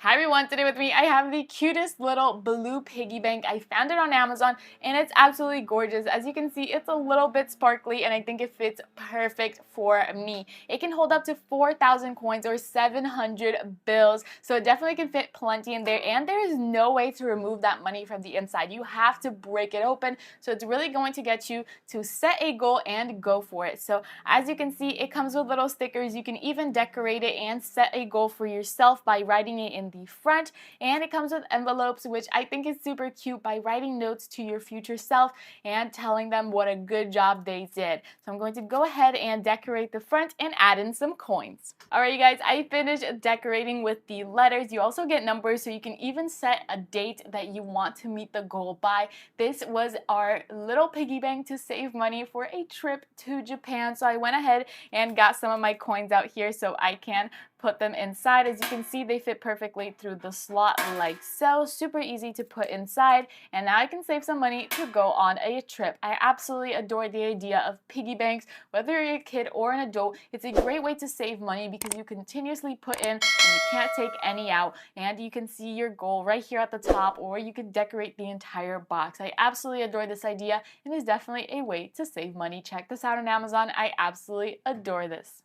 Hi everyone, today with me I have the cutest little blue piggy bank. I found it on Amazon and it's absolutely gorgeous. As you can see, it's a little bit sparkly and I think it fits perfect for me. It can hold up to 4,000 coins or 700 bills, so it definitely can fit plenty in there, and there is no way to remove that money from the inside. You have to break it open, so it's really going to get you to set a goal and go for it. So as you can see, it comes with little stickers. You can even decorate it and set a goal for yourself by writing it in the front, and it comes with envelopes, which I think is super cute, by writing notes to your future self and telling them what a good job they did. So I'm going to go ahead and decorate the front and add in some coins. Alright you guys, I finished decorating with the letters. You also get numbers, so you can even set a date that you want to meet the goal by. This was our little piggy bank to save money for a trip to Japan, so I went ahead and got some of my coins out here so I can put them inside. As you can see, they fit perfectly through the slot like so. Super easy to put inside, and now I can save some money to go on a trip. I absolutely adore the idea of piggy banks. Whether you're a kid or an adult, it's a great way to save money because you continuously put in and you can't take any out, and you can see your goal right here at the top, or you could decorate the entire box. I absolutely adore this idea and it's definitely a way to save money. Check this out on Amazon. I absolutely adore this.